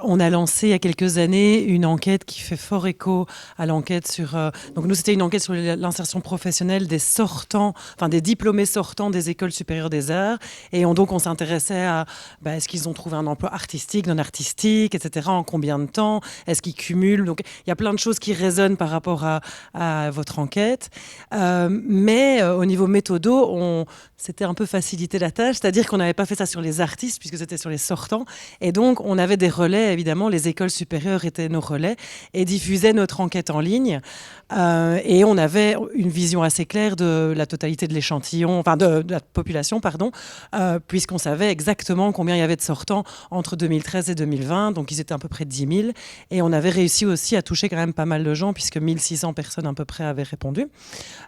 on a lancé il y a quelques années une enquête qui fait fort écho à l'enquête sur... donc nous, c'était une enquête sur l'insertion professionnelle des sortants, enfin des diplômés sortants des écoles supérieures des arts. Et donc on s'intéressait à est-ce qu'ils ont trouvé un emploi artistique, non artistique, etc. En combien de temps? Est-ce qu'ils cumulent? Donc il y a plein de choses qui résonnent par rapport à votre enquête. Mais au niveau méthodo, c'était un peu facilité la tâche, c'est-à-dire qu'on n'avait pas fait ça sur les artistes puisque c'était sur les sortants. Et donc, on avait des relais, évidemment, les écoles supérieures étaient nos relais et diffusaient notre enquête en ligne. Et on avait une vision assez claire de la totalité de l'échantillon, enfin de la population, pardon, puisqu'on savait exactement combien il y avait de sortants entre 2013 et 2020. Donc, ils étaient à peu près 10 000. Et on avait réussi aussi à toucher quand même pas mal de gens, puisque 1600 personnes à peu près avaient répondu.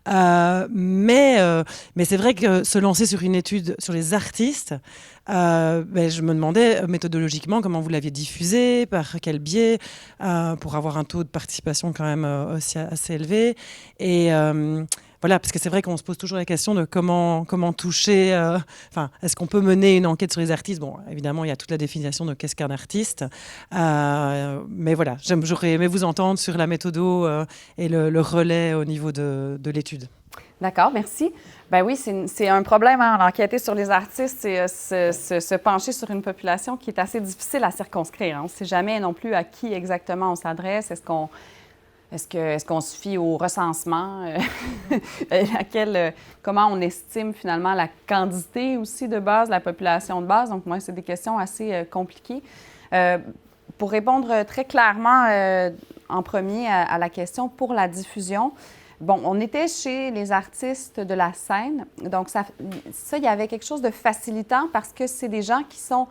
Mais c'est vrai que se lancer sur une étude sur les artistes, je me demandais méthodologiquement comment vous l'aviez diffusé, par quel biais, pour avoir un taux de participation quand même aussi assez élevé. Et voilà, parce que c'est vrai qu'on se pose toujours la question de comment toucher. Est-ce qu'on peut mener une enquête sur les artistes? Bon, évidemment, il y a toute la définition de qu'est-ce qu'un artiste. Mais voilà, j'aurais aimé vous entendre sur la méthodo et le relais au niveau de l'étude. D'accord, merci. Ben oui, c'est un problème, hein, d'enquêter sur les artistes, c'est se pencher sur une population qui est assez difficile à circonscrire. Hein. On ne sait jamais non plus à qui exactement on s'adresse. Est-ce qu'on se fie au recensement? Comment on estime finalement la quantité aussi de base, la population de base? Donc, moi, c'est des questions assez compliquées. Pour répondre très clairement en premier à la question pour la diffusion, bon, on était chez les artistes de la scène, donc ça, il y avait quelque chose de facilitant parce que c'est des gens qui sont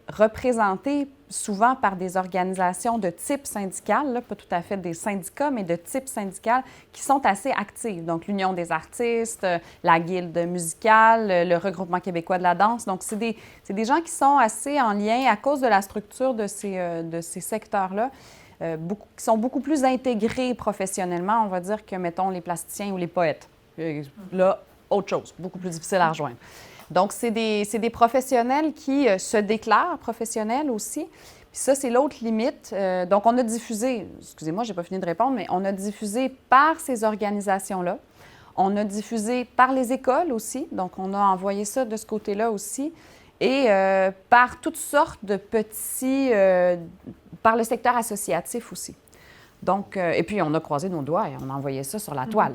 représentés souvent par des organisations de type syndical, là, pas tout à fait des syndicats, mais de type syndical, qui sont assez actives. Donc, l'Union des artistes, la Guilde musicale, le Regroupement québécois de la danse. Donc, c'est des gens qui sont assez en lien à cause de la structure de ces secteurs-là. Qui sont beaucoup plus intégrés professionnellement, on va dire, que, mettons, les plasticiens ou les poètes. Là, autre chose, beaucoup plus difficile à rejoindre. Donc, c'est des professionnels qui se déclarent professionnels aussi. Puis ça, c'est l'autre limite. Donc, on a diffusé, excusez-moi, je n'ai pas fini de répondre, mais on a diffusé par ces organisations-là. On a diffusé par les écoles aussi. Donc, on a envoyé ça de ce côté-là aussi. Et par toutes sortes de petits... par le secteur associatif aussi. Donc, et puis, on a croisé nos doigts et on a envoyé ça sur la toile.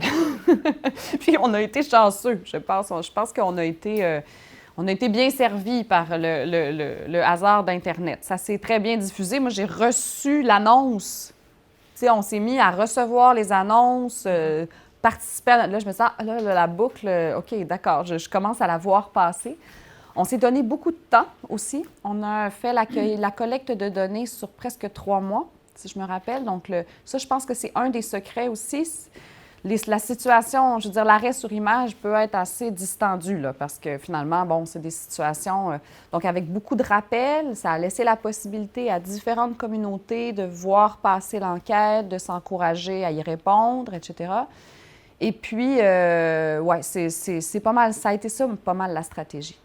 Puis, on a été chanceux, je pense. Je pense qu'on a été bien servis par le hasard d'Internet. Ça s'est très bien diffusé. Moi, j'ai reçu l'annonce. Tu sais, on s'est mis à recevoir les annonces, participer à... Là, je me sens, là, la boucle, OK, d'accord, je commence à la voir passer. On s'est donné beaucoup de temps aussi. On a fait la collecte de données sur presque 3 mois, si je me rappelle. Donc, ça, je pense que c'est un des secrets aussi. La situation, je veux dire, l'arrêt sur image peut être assez distendu, là, parce que finalement, bon, c'est des situations... donc, avec beaucoup de rappels, ça a laissé la possibilité à différentes communautés de voir passer l'enquête, de s'encourager à y répondre, etc. Et puis, ouais, c'est pas mal, ça a été ça, pas mal la stratégie.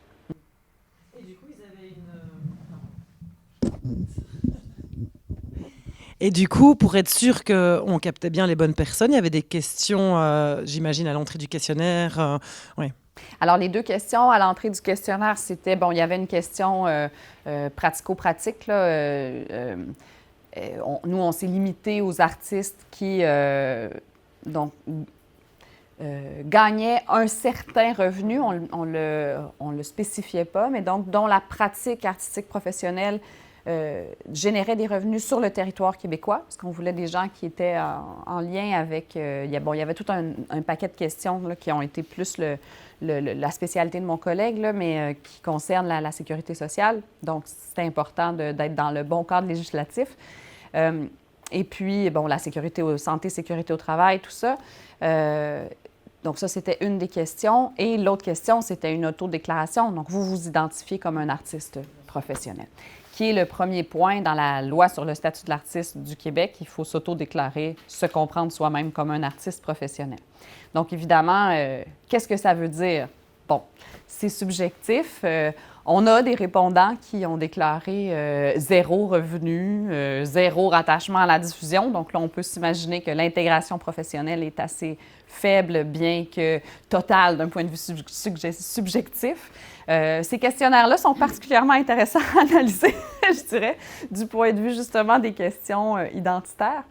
Et du coup, pour être sûr qu'on captait bien les bonnes personnes, il y avait des questions, j'imagine, à l'entrée du questionnaire. Ouais. Alors, les 2 questions à l'entrée du questionnaire, c'était, bon, il y avait une question pratico-pratique, là. Nous, on s'est limité aux artistes qui, gagnaient un certain revenu, on le spécifiait pas, mais donc dont la pratique artistique professionnelle générait des revenus sur le territoire québécois, parce qu'on voulait des gens qui étaient en lien avec... il y avait tout un paquet de questions là, qui ont été plus la spécialité de mon collègue, là, mais qui concernent la sécurité sociale. Donc, c'était important d'être dans le bon cadre législatif. Et puis, bon, la santé, sécurité au travail, tout ça. Donc, ça, c'était une des questions. Et l'autre question, c'était une autodéclaration. Donc, vous vous identifiez comme un artiste professionnel, qui est le premier point dans la loi sur le statut de l'artiste du Québec. Il faut s'auto-déclarer, se comprendre soi-même comme un artiste professionnel. Donc, évidemment, qu'est-ce que ça veut dire? Bon, c'est subjectif. On a des répondants qui ont déclaré zéro revenu, zéro rattachement à la diffusion. Donc là, on peut s'imaginer que l'intégration professionnelle est assez faible, bien que totale d'un point de vue subjectif. Ces questionnaires-là sont particulièrement intéressants à analyser, je dirais, du point de vue justement des questions identitaires,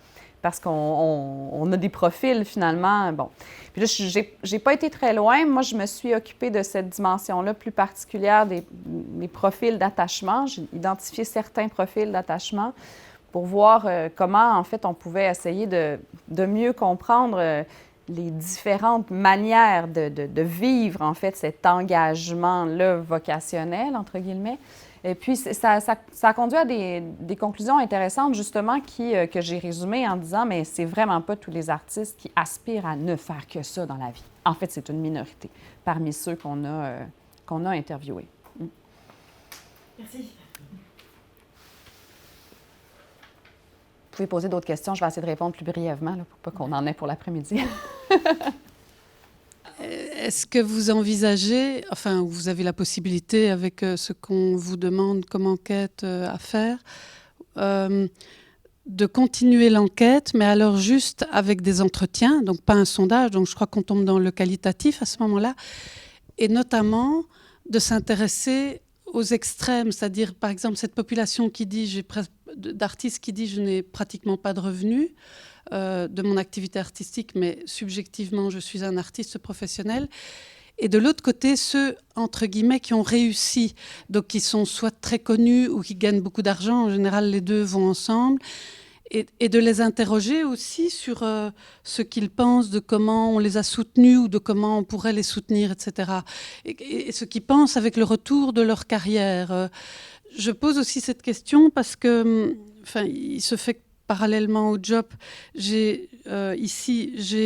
parce qu'on a des profils finalement. Bon. Puis là, j'ai pas été très loin. Moi, je me suis occupée de cette dimension-là plus particulière des profils d'attachement. J'ai identifié certains profils d'attachement pour voir comment, en fait, on pouvait essayer de mieux comprendre les différentes manières de vivre, en fait, cet engagement-là vocationnel, entre guillemets. Et puis, ça a conduit à des conclusions intéressantes, justement, que j'ai résumées en disant, mais c'est vraiment pas tous les artistes qui aspirent à ne faire que ça dans la vie. En fait, c'est une minorité parmi ceux qu'on a interviewés. Merci. Vous pouvez poser d'autres questions, je vais essayer de répondre plus brièvement, là, pour pas qu'on en ait pour l'après-midi. Est-ce que vous envisagez, enfin, vous avez la possibilité avec ce qu'on vous demande comme enquête à faire, de continuer l'enquête, mais alors juste avec des entretiens, donc pas un sondage, donc je crois qu'on tombe dans le qualitatif à ce moment-là, et notamment de s'intéresser aux extrêmes, c'est-à-dire par exemple cette population qui dit, d'artistes qui dit je n'ai pratiquement pas de revenus de mon activité artistique, mais subjectivement je suis un artiste professionnel. Et de l'autre côté, ceux, entre guillemets, qui ont réussi, donc qui sont soit très connus ou qui gagnent beaucoup d'argent, en général les deux vont ensemble, et de les interroger aussi sur ce qu'ils pensent de comment on les a soutenus ou de comment on pourrait les soutenir, etc. Et ce qu'ils pensent avec le retour de leur carrière. Je pose aussi cette question parce que, enfin, il se fait que parallèlement au job, j'ai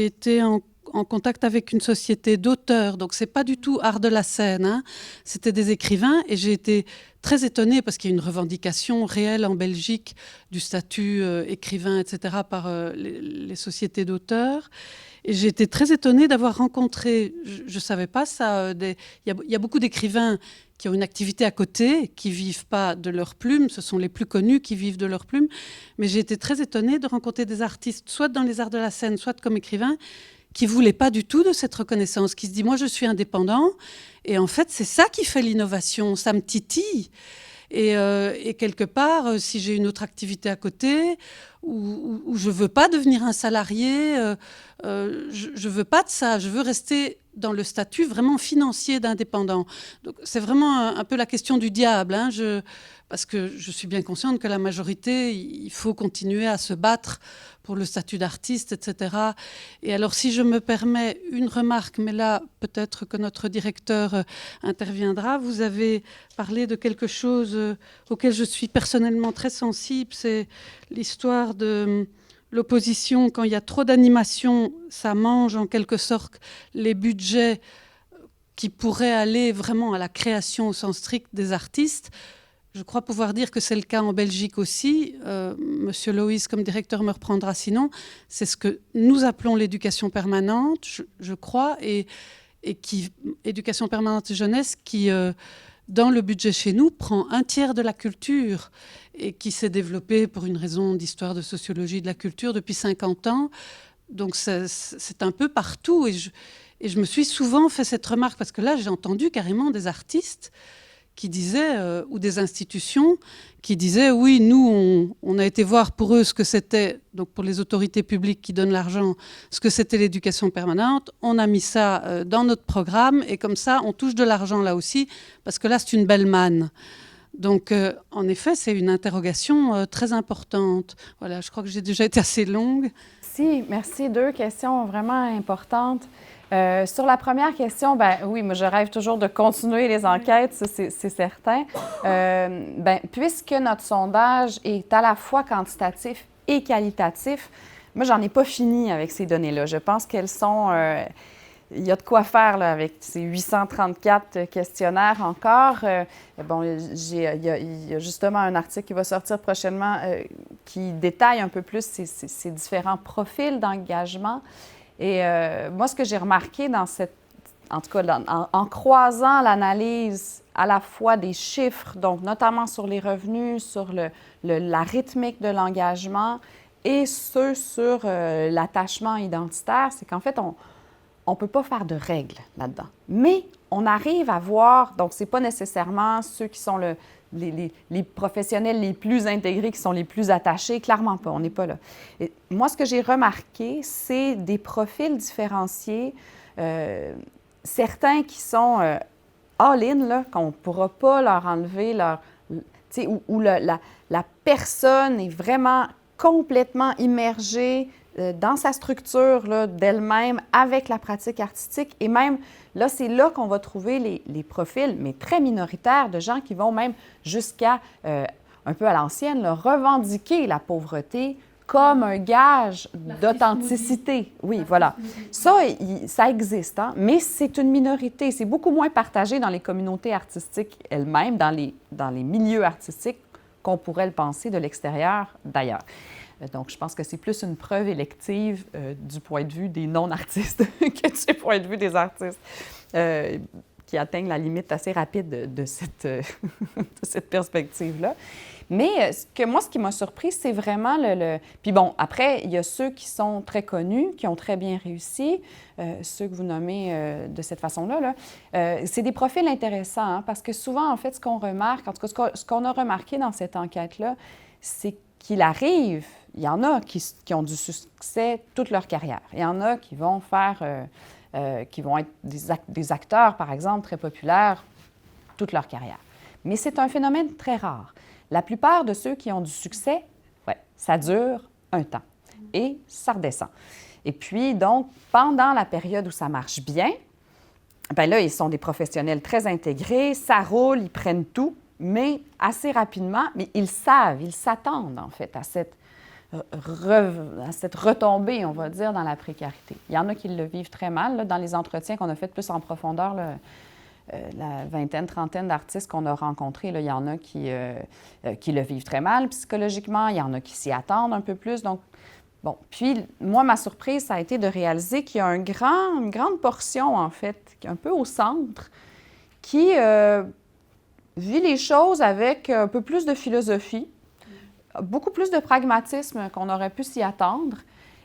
été en contact avec une société d'auteurs, donc c'est pas du tout art de la scène, hein. C'était des écrivains et j'ai été très étonnée parce qu'il y a une revendication réelle en Belgique du statut écrivain, etc. par les sociétés d'auteurs. Et j'ai été très étonnée d'avoir rencontré, je ne savais pas ça, il y a beaucoup d'écrivains qui ont une activité à côté, qui vivent pas de leur plume, ce sont les plus connus qui vivent de leur plume, mais j'ai été très étonnée de rencontrer des artistes, soit dans les arts de la scène, soit comme écrivains, qui ne voulait pas du tout de cette reconnaissance, qui se dit « moi, je suis indépendant ». Et en fait, c'est ça qui fait l'innovation, ça me titille. Et quelque part, si j'ai une autre activité à côté, où je ne veux pas devenir un salarié, je ne veux pas de ça, je veux rester dans le statut vraiment financier d'indépendant. Donc, c'est vraiment un peu la question du diable, hein, parce que je suis bien consciente que la majorité, il faut continuer à se battre pour le statut d'artiste, etc. Et alors, si je me permets une remarque, mais là, peut-être que notre directeur interviendra, vous avez parlé de quelque chose auquel je suis personnellement très sensible, c'est l'histoire de l'opposition. Quand il y a trop d'animation, ça mange en quelque sorte les budgets qui pourraient aller vraiment à la création au sens strict des artistes. Je crois pouvoir dire que c'est le cas en Belgique aussi. Monsieur Loïs, comme directeur, me reprendra sinon. C'est ce que nous appelons l'éducation permanente, je crois, et éducation permanente et jeunesse qui, dans le budget chez nous, prend un tiers de la culture et qui s'est développée pour une raison d'histoire de sociologie de la culture depuis 50 ans. Donc c'est un peu partout. Et je me suis souvent fait cette remarque, parce que là, j'ai entendu carrément des artistes qui disaient, ou des institutions qui disaient, oui, nous, on a été voir pour eux ce que c'était, donc pour les autorités publiques qui donnent l'argent, ce que c'était l'éducation permanente, on a mis ça dans notre programme, et comme ça, on touche de l'argent là aussi, parce que là, c'est une belle manne. Donc, en effet, c'est une interrogation très importante. Voilà, je crois que j'ai déjà été assez longue. Merci. Deux questions vraiment importantes. Sur la première question, ben oui, moi je rêve toujours de continuer les enquêtes, ça, c'est certain. Puisque notre sondage est à la fois quantitatif et qualitatif, moi j'en ai pas fini avec ces données-là. Je pense qu'elles sont... il y a de quoi faire là, avec ces 834 questionnaires encore. Il y a justement un article qui va sortir prochainement qui détaille un peu plus ces différents profils d'engagement. Et moi, ce que j'ai remarqué en tout cas, en croisant l'analyse à la fois des chiffres, donc notamment sur les revenus, sur la rythmique de l'engagement, et ceux sur l'attachement identitaire, c'est qu'en fait, on ne peut pas faire de règles là-dedans. Mais on arrive à voir, donc ce n'est pas nécessairement ceux qui sont les professionnels les plus intégrés qui sont les plus attachés, clairement pas, on n'est pas là. Et moi, ce que j'ai remarqué, c'est des profils différenciés, certains qui sont all-in, là, qu'on ne pourra pas leur enlever, où la personne est vraiment complètement immergée dans sa structure là, d'elle-même, avec la pratique artistique. Et même, là, c'est là qu'on va trouver les profils, mais très minoritaires, de gens qui vont même jusqu'à, un peu à l'ancienne, là, revendiquer la pauvreté comme un gage d'authenticité. Oui, voilà. Ça existe, hein? Mais c'est une minorité. C'est beaucoup moins partagé dans les communautés artistiques elles-mêmes, dans les milieux artistiques, qu'on pourrait le penser de l'extérieur d'ailleurs. Donc, je pense que c'est plus une preuve élective du point de vue des non-artistes que du point de vue des artistes qui atteignent la limite assez rapide de cette perspective-là. Mais ce qui m'a surpris, c'est vraiment Puis bon, après, il y a ceux qui sont très connus, qui ont très bien réussi, ceux que vous nommez de cette façon-là. Là. C'est des profils intéressants, hein, parce que souvent, en fait, ce qu'on remarque, en tout cas, ce qu'on a remarqué dans cette enquête-là, c'est qu'il arrive, il y en a qui ont du succès toute leur carrière. Il y en a qui vont qui vont être des acteurs, par exemple, très populaires toute leur carrière. Mais c'est un phénomène très rare. La plupart de ceux qui ont du succès, ça dure un temps et ça redescend. Et puis, donc, pendant la période où ça marche bien, bien là, ils sont des professionnels très intégrés, ça roule, ils prennent tout, mais assez rapidement, mais ils s'attendent en fait à cette retombée, on va dire, dans la précarité. Il y en a qui le vivent très mal. Là, dans les entretiens qu'on a fait plus en profondeur, là, la vingtaine, trentaine d'artistes qu'on a rencontrés, là, il y en a qui le vivent très mal psychologiquement, il y en a qui s'y attendent un peu plus. Donc, bon, puis moi, ma surprise, ça a été de réaliser qu'il y a une grande portion, en fait, un peu au centre, qui vit les choses avec un peu plus de philosophie, beaucoup plus de pragmatisme qu'on aurait pu s'y attendre.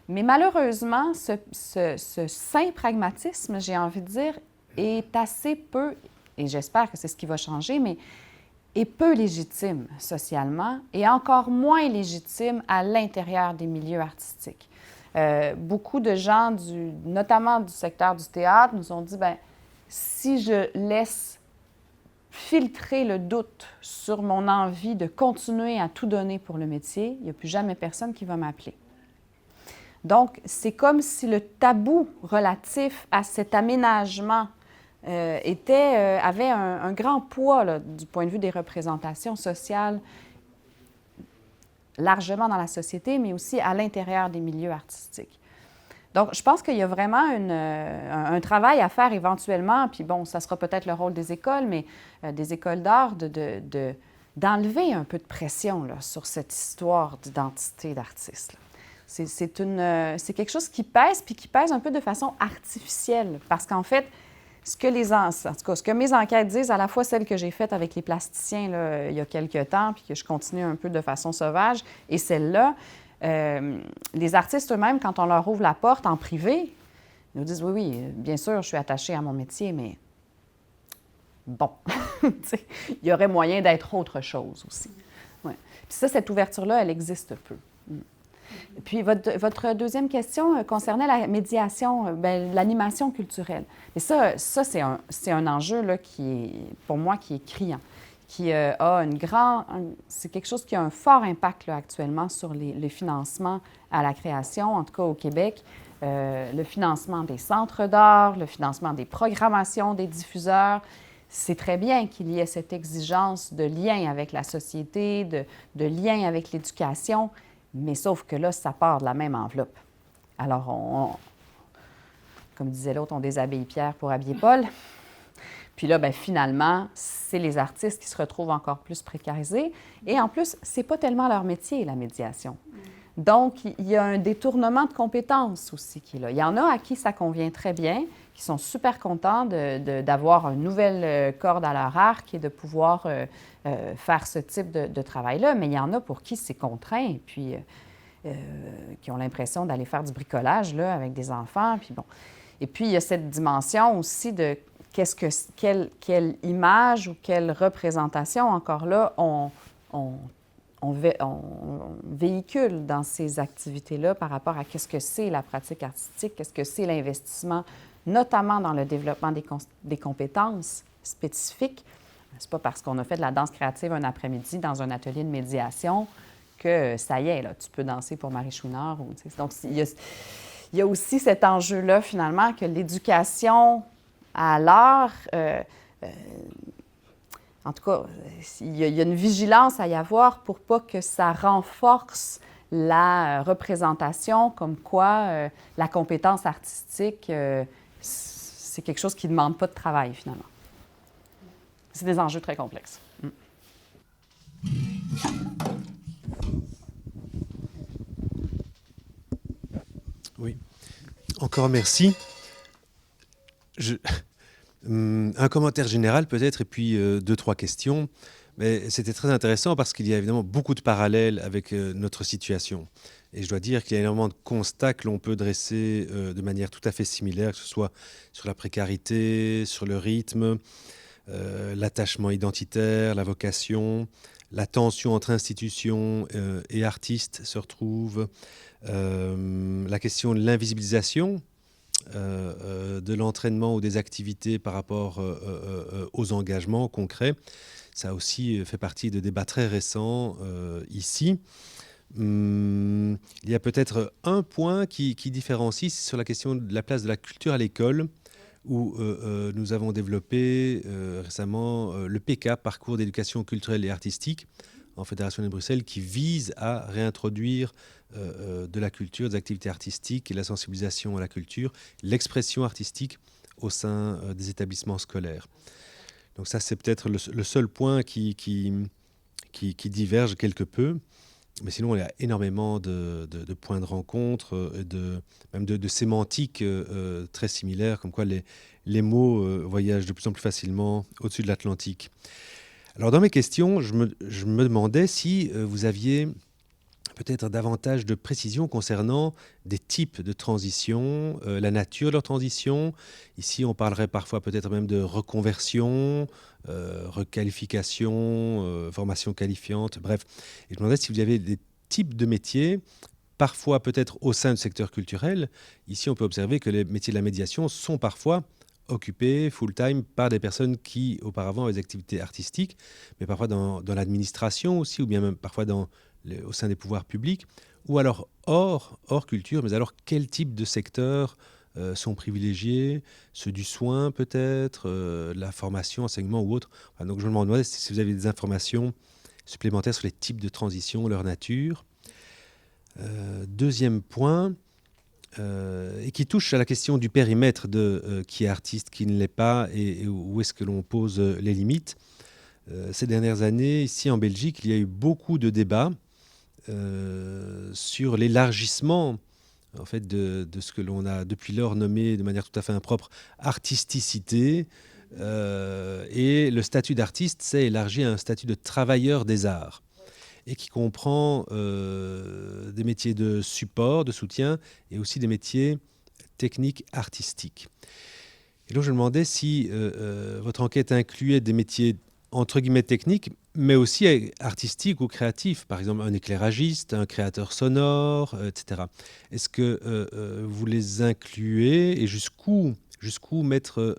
Mais malheureusement, ce sain pragmatisme, j'ai envie de dire, est assez peu, et j'espère que c'est ce qui va changer, mais est peu légitime socialement et encore moins légitime à l'intérieur des milieux artistiques. Beaucoup de gens, notamment du secteur du théâtre, nous ont dit, bien, si je laisse filtrer le doute sur mon envie de continuer à tout donner pour le métier, il n'y a plus jamais personne qui va m'appeler. Donc, c'est comme si le tabou relatif à cet aménagement avait un grand poids là, du point de vue des représentations sociales, largement dans la société, mais aussi à l'intérieur des milieux artistiques. Donc, je pense qu'il y a vraiment un travail à faire éventuellement, puis bon, ça sera peut-être le rôle des écoles, mais des écoles d'art, d'enlever un peu de pression là, sur cette histoire d'identité d'artiste. C'est quelque chose qui pèse, puis qui pèse un peu de façon artificielle, parce qu'en fait, ce que mes enquêtes disent, à la fois celles que j'ai faites avec les plasticiens là, il y a quelques temps, puis que je continue un peu de façon sauvage, et celles-là, les artistes eux-mêmes, quand on leur ouvre la porte en privé, ils nous disent « Oui, bien sûr, je suis attachée à mon métier, mais bon, il y aurait moyen d'être autre chose aussi. » Ouais. Puis ça, cette ouverture-là, elle existe peu. Puis votre deuxième question concernait la médiation, l'animation culturelle. Et ça c'est un enjeu là, pour moi, qui est criant, qui c'est quelque chose qui a un fort impact là, actuellement sur les financements à la création, en tout cas au Québec. Le financement des centres d'art, le financement des programmations des diffuseurs. C'est très bien qu'il y ait cette exigence de lien avec la société, de lien avec l'éducation. Mais sauf que là, ça part de la même enveloppe. Alors, comme disait l'autre, on déshabille Pierre pour habiller Paul. Puis là, bien, finalement, c'est les artistes qui se retrouvent encore plus précarisés. Et en plus, c'est pas tellement leur métier, la médiation. Donc, il y a un détournement de compétences aussi qui est là. Il y en a à qui ça convient très bien, qui sont super contents d'avoir une nouvelle corde à leur arc et de pouvoir faire ce type de travail-là. Mais il y en a pour qui c'est contraint, puis qui ont l'impression d'aller faire du bricolage là, avec des enfants. Puis bon. Et puis, il y a cette dimension aussi de quelle image ou quelle représentation, encore là, on véhicule dans ces activités-là par rapport à qu'est-ce que c'est la pratique artistique, qu'est-ce que c'est l'investissement, notamment dans le développement des compétences spécifiques. C'est pas parce qu'on a fait de la danse créative un après-midi dans un atelier de médiation que ça y est, là, tu peux danser pour Marie Chouinard. Donc, il y a aussi cet enjeu-là, finalement, que l'éducation à l'art, en tout cas, il y a une vigilance à y avoir pour pas que ça renforce la représentation, comme quoi la compétence artistique, c'est quelque chose qui ne demande pas de travail, finalement. C'est des enjeux très complexes. Oui. Encore merci. Un commentaire général peut-être, et puis 2-3 questions. Mais c'était très intéressant parce qu'il y a évidemment beaucoup de parallèles avec notre situation. Et je dois dire qu'il y a énormément de constats que l'on peut dresser de manière tout à fait similaire, que ce soit sur la précarité, sur le rythme, l'attachement identitaire, la vocation, la tension entre institutions et artistes se retrouve, la question de l'invisibilisation de l'entraînement ou des activités par rapport aux engagements concrets. Ça aussi fait partie de débats très récents ici. Il y a peut-être un point qui différencie, c'est sur la question de la place de la culture à l'école, où nous avons développé récemment le PK, Parcours d'éducation culturelle et artistique, en Fédération de Bruxelles, qui vise à réintroduire de la culture, des activités artistiques et la sensibilisation à la culture, l'expression artistique au sein des établissements scolaires. Donc ça, c'est peut-être le seul point qui diverge quelque peu. Mais sinon, il y a énormément de points de rencontre, même de sémantique très similaires, comme quoi les mots voyagent de plus en plus facilement au-dessus de l'Atlantique. Alors, dans mes questions, je me demandais si vous aviez peut-être davantage de précision concernant des types de transitions, la nature de leur transition. Ici, on parlerait parfois peut-être même de reconversion, requalification, formation qualifiante, bref. Et je me demandais si vous avez des types de métiers, parfois peut-être au sein du secteur culturel. Ici, on peut observer que les métiers de la médiation sont parfois occupés full-time par des personnes qui, auparavant, avaient des activités artistiques, mais parfois dans l'administration aussi, ou bien même parfois au sein des pouvoirs publics, ou alors hors culture. Mais alors, quel type de secteurs sont privilégiés? Ceux du soin, peut-être, la formation, enseignement ou autre. Enfin, donc, je me demandais si vous avez des informations supplémentaires sur les types de transition, leur nature. Deuxième point, et qui touche à la question du périmètre de qui est artiste, qui ne l'est pas, et où est-ce que l'on pose les limites. Ces dernières années, ici en Belgique, il y a eu beaucoup de débats sur l'élargissement en fait, de ce que l'on a depuis lors nommé de manière tout à fait impropre artisticité. Et le statut d'artiste s'est élargi à un statut de travailleur des arts, et qui comprend des métiers de support, de soutien, et aussi des métiers techniques artistiques. Et donc je me demandais si votre enquête incluait des métiers entre guillemets techniques, mais aussi artistiques ou créatifs, par exemple un éclairagiste, un créateur sonore, etc. Est-ce que vous les incluez, et jusqu'où mettre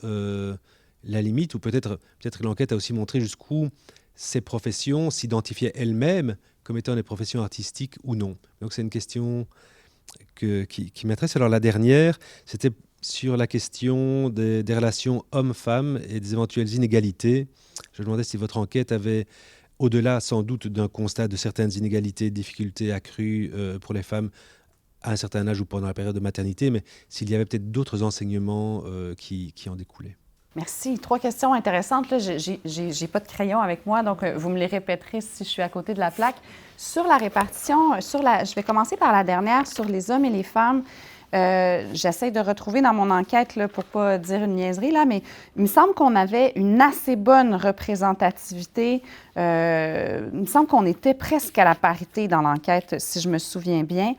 la limite, ou peut-être que l'enquête a aussi montré jusqu'où ces professions s'identifiaient elles-mêmes comme étant des professions artistiques ou non. Donc c'est une question qui m'intéresse. Alors la dernière, c'était sur la question des relations hommes-femmes et des éventuelles inégalités. Je me demandais si votre enquête avait, au-delà sans doute d'un constat de certaines inégalités, difficultés accrues pour les femmes à un certain âge ou pendant la période de maternité, mais s'il y avait peut-être d'autres enseignements qui en découlaient. Merci. 3 questions intéressantes. Là, j'ai pas de crayon avec moi, donc vous me les répéterez si je suis à côté de la plaque. Sur la répartition, je vais commencer par la dernière, sur les hommes et les femmes. J'essaie de retrouver dans mon enquête, là, pour ne pas dire une niaiserie, là, mais il me semble qu'on avait une assez bonne représentativité. Il me semble qu'on était presque à la parité dans l'enquête, si je me souviens bien.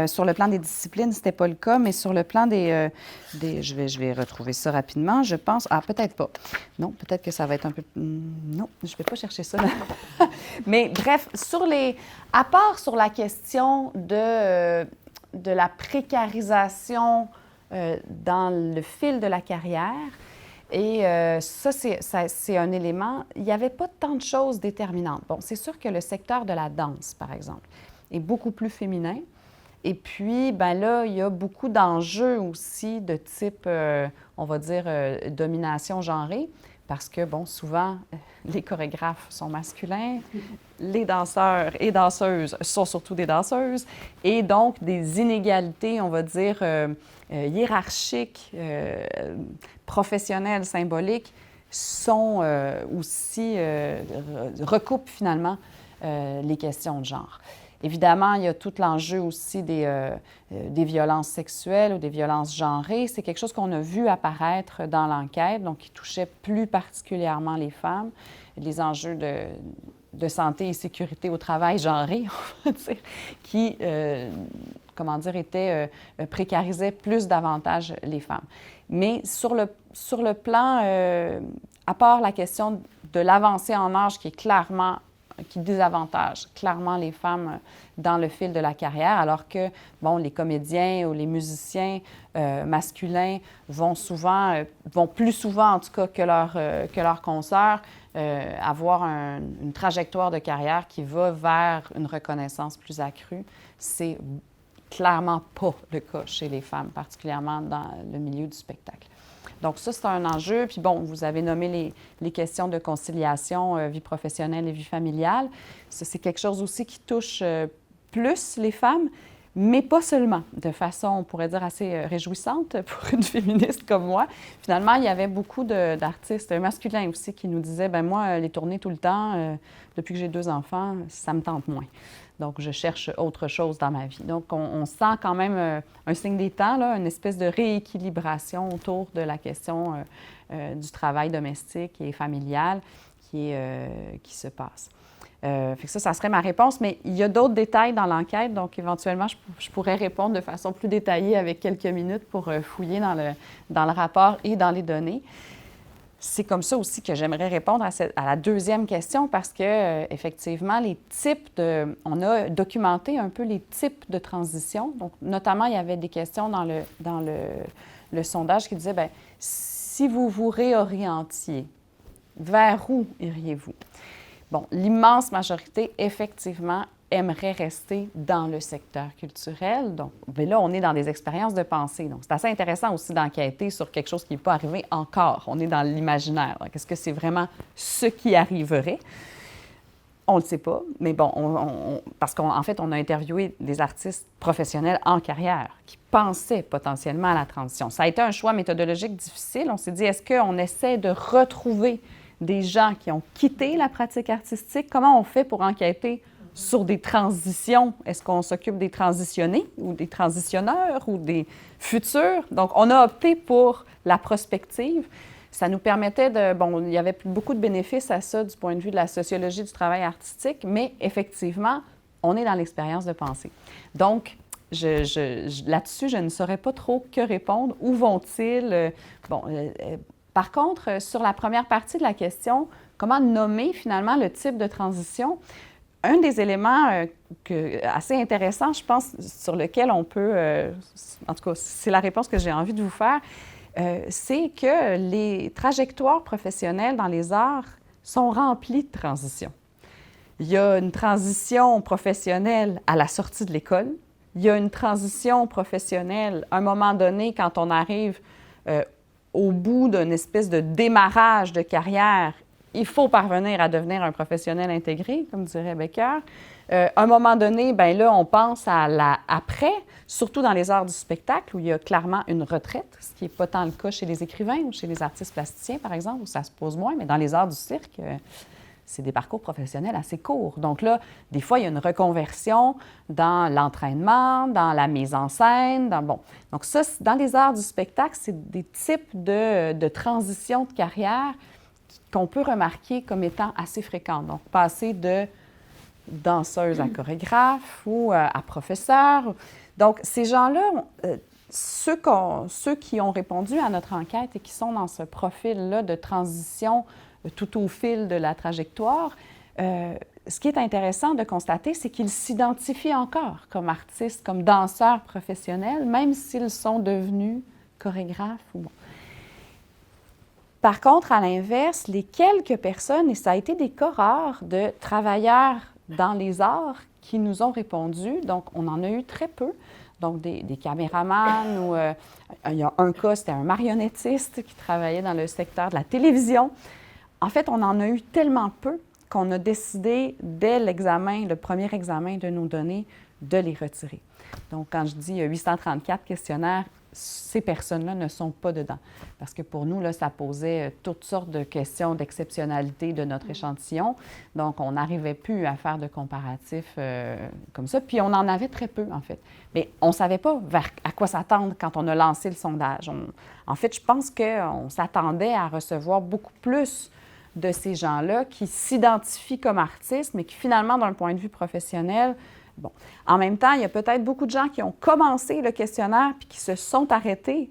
Sur le plan des disciplines, ce n'était pas le cas, mais sur le plan je vais retrouver ça rapidement, je pense. Ah, peut-être pas. Non, peut-être que ça va être un peu... Non, je ne vais pas chercher ça. Mais bref, à part sur la question de la précarisation dans le fil de la carrière, et ça, c'est un élément... Il n'y avait pas tant de choses déterminantes. Bon, c'est sûr que le secteur de la danse, par exemple, est beaucoup plus féminin. Et puis, ben là, il y a beaucoup d'enjeux aussi de type, on va dire, domination genrée, parce que, bon, souvent, les chorégraphes sont masculins, les danseurs et danseuses sont surtout des danseuses, et donc des inégalités, on va dire, hiérarchiques, professionnelles, symboliques, sont aussi, recoupent finalement les questions de genre. Évidemment, il y a tout l'enjeu aussi des violences sexuelles ou des violences genrées. C'est quelque chose qu'on a vu apparaître dans l'enquête, donc qui touchait plus particulièrement les femmes. Les enjeux de santé et sécurité au travail genré, on va dire, qui, précarisaient plus davantage les femmes. Mais sur le plan, à part la question de l'avancée en âge qui désavantage clairement les femmes dans le fil de la carrière, alors que, bon, les comédiens ou les musiciens masculins vont plus souvent, en tout cas, que leurs consoeurs, avoir une trajectoire de carrière qui va vers une reconnaissance plus accrue. C'est clairement pas le cas chez les femmes, particulièrement dans le milieu du spectacle. Donc ça, c'est un enjeu. Puis bon, vous avez nommé les questions de conciliation, vie professionnelle et vie familiale. Ça, c'est quelque chose aussi qui touche plus les femmes, mais pas seulement, de façon, on pourrait dire, assez réjouissante pour une féministe comme moi. Finalement, il y avait beaucoup d'artistes masculins aussi qui nous disaient, ben moi, les tournées tout le temps, depuis que j'ai 2 enfants, ça me tente moins. Donc, je cherche autre chose dans ma vie. Donc, on sent quand même un signe des temps, là, une espèce de rééquilibration autour de la question du travail domestique et familial qui se passe. Fait que ça serait ma réponse, mais il y a d'autres détails dans l'enquête, donc éventuellement, je pourrais répondre de façon plus détaillée avec quelques minutes pour fouiller dans le rapport et dans les données. C'est comme ça aussi que j'aimerais répondre à la deuxième question parce que effectivement, on a documenté un peu les types de transition. Donc, notamment, il y avait des questions dans le sondage qui disaient, bien, si vous vous réorientiez, vers où iriez-vous? Bon, l'immense majorité, effectivement, aimerait rester dans le secteur culturel. Donc, bien là, on est dans des expériences de pensée. Donc, c'est assez intéressant aussi d'enquêter sur quelque chose qui n'est pas arrivé encore. On est dans l'imaginaire. Donc, est-ce que c'est vraiment ce qui arriverait? On ne le sait pas, mais bon, parce qu'en fait, on a interviewé des artistes professionnels en carrière qui pensaient potentiellement à la transition. Ça a été un choix méthodologique difficile. On s'est dit, est-ce qu'on essaie de retrouver des gens qui ont quitté la pratique artistique? Comment on fait pour enquêter sur des transitions? Est-ce qu'on s'occupe des transitionnés ou des transitionneurs ou des futurs? Donc, on a opté pour la prospective. Ça nous permettait il y avait beaucoup de bénéfices à ça du point de vue de la sociologie du travail artistique, mais effectivement, on est dans l'expérience de pensée. Donc, là-dessus, je ne saurais pas trop que répondre. Où vont-ils? Par contre, sur la première partie de la question, comment nommer finalement le type de transition? Un des éléments assez intéressants, je pense, sur lequel on peut, en tout cas, c'est la réponse que j'ai envie de vous faire, c'est que les trajectoires professionnelles dans les arts sont remplies de transitions. Il y a une transition professionnelle à la sortie de l'école. Il y a une transition professionnelle à un moment donné quand on arrive au bout d'une espèce de démarrage de carrière il faut parvenir à devenir un professionnel intégré, comme dirait Becker. À un moment donné, ben là, on pense à l'après, surtout dans les arts du spectacle, où il y a clairement une retraite, ce qui n'est pas tant le cas chez les écrivains ou chez les artistes plasticiens, par exemple, où ça se pose moins, mais dans les arts du cirque, c'est des parcours professionnels assez courts. Donc là, des fois, il y a une reconversion dans l'entraînement, dans la mise en scène, bon. Donc ça, dans les arts du spectacle, c'est des types de transition de carrière qu'on peut remarquer comme étant assez fréquentes. Donc, passer de danseuse à chorégraphe ou à professeur. Donc, ces gens-là, ceux qui ont répondu à notre enquête et qui sont dans ce profil-là de transition tout au fil de la trajectoire, ce qui est intéressant de constater, c'est qu'ils s'identifient encore comme artistes, comme danseurs professionnels, même s'ils sont devenus chorégraphes ou bon. Par contre, à l'inverse, les quelques personnes, et ça a été des cas rares de travailleurs dans les arts qui nous ont répondu, donc on en a eu très peu, donc des caméramans ou il y a un cas, c'était un marionnettiste qui travaillait dans le secteur de la télévision. En fait, on en a eu tellement peu qu'on a décidé, dès l'examen, le premier examen de nos données, de les retirer. Donc, quand je dis 834 questionnaires, ces personnes-là ne sont pas dedans. Parce que pour nous, là, ça posait toutes sortes de questions d'exceptionnalité de notre échantillon. Donc, on n'arrivait plus à faire de comparatifs comme ça. Puis, on en avait très peu, en fait. Mais on ne savait pas à quoi s'attendre quand on a lancé le sondage. En fait, je pense qu'on s'attendait à recevoir beaucoup plus de ces gens-là qui s'identifient comme artistes, mais qui finalement, d'un point de vue professionnel, bon. En même temps, il y a peut-être beaucoup de gens qui ont commencé le questionnaire puis qui se sont arrêtés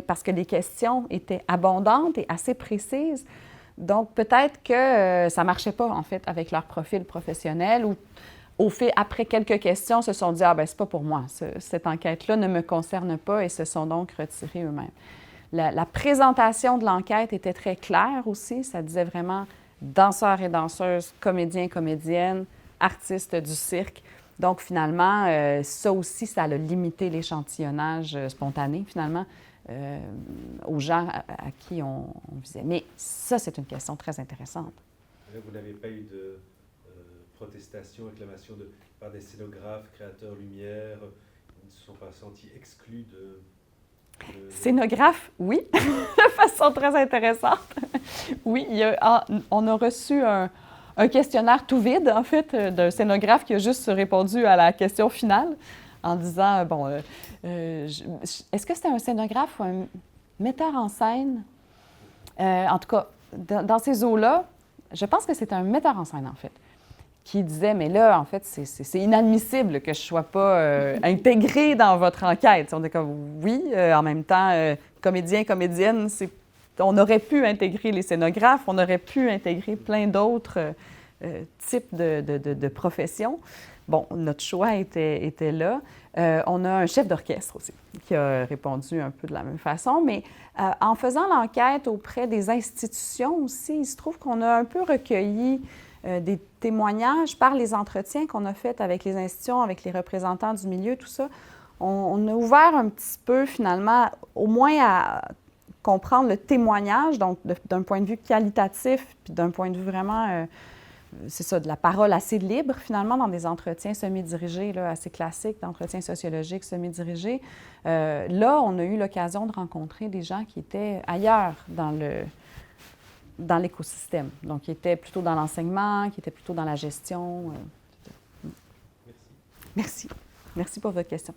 parce que les questions étaient abondantes et assez précises. Donc, peut-être que ça ne marchait pas, en fait, avec leur profil professionnel ou, après quelques questions, se sont dit « Ah, bien, c'est pas pour moi. Cette enquête-là ne me concerne pas » et se sont donc retirés eux-mêmes. La présentation de l'enquête était très claire aussi. Ça disait vraiment danseurs et danseuses, comédiens, comédiennes, artistes du cirque. Donc, finalement, ça aussi, ça a limité l'échantillonnage spontané, finalement, aux gens à qui on visait. Mais ça, c'est une question très intéressante. Vous n'avez pas eu de protestation, réclamation par des scénographes, créateurs lumière, ils ne se sont pas sentis exclus de... Scénographe, oui, de façon très intéressante. Oui, on a reçu un questionnaire tout vide, en fait, d'un scénographe qui a juste répondu à la question finale en disant, bon, est-ce que c'était un scénographe ou un metteur en scène? En tout cas, dans ces eaux-là, je pense que c'était un metteur en scène, en fait, qui disait, mais là, en fait, c'est inadmissible que je ne sois pas intégrée dans votre enquête. On est comme, oui, en même temps, comédien, comédienne, on aurait pu intégrer les scénographes, on aurait pu intégrer plein d'autres types de professions. Bon, notre choix était là. On a un chef d'orchestre aussi qui a répondu un peu de la même façon, mais en faisant l'enquête auprès des institutions aussi, il se trouve qu'on a un peu recueilli des témoignages par les entretiens qu'on a faits avec les institutions, avec les représentants du milieu, tout ça. On a ouvert un petit peu, finalement, au moins à comprendre le témoignage, donc d'un point de vue qualitatif, puis d'un point de vue vraiment, c'est ça, de la parole assez libre, finalement, dans des entretiens semi-dirigés, là, assez classiques, d'entretiens sociologiques semi-dirigés. Là, on a eu l'occasion de rencontrer des gens qui étaient ailleurs dans l'écosystème, donc qui étaient plutôt dans l'enseignement, qui étaient plutôt dans la gestion. Merci. Merci pour votre question.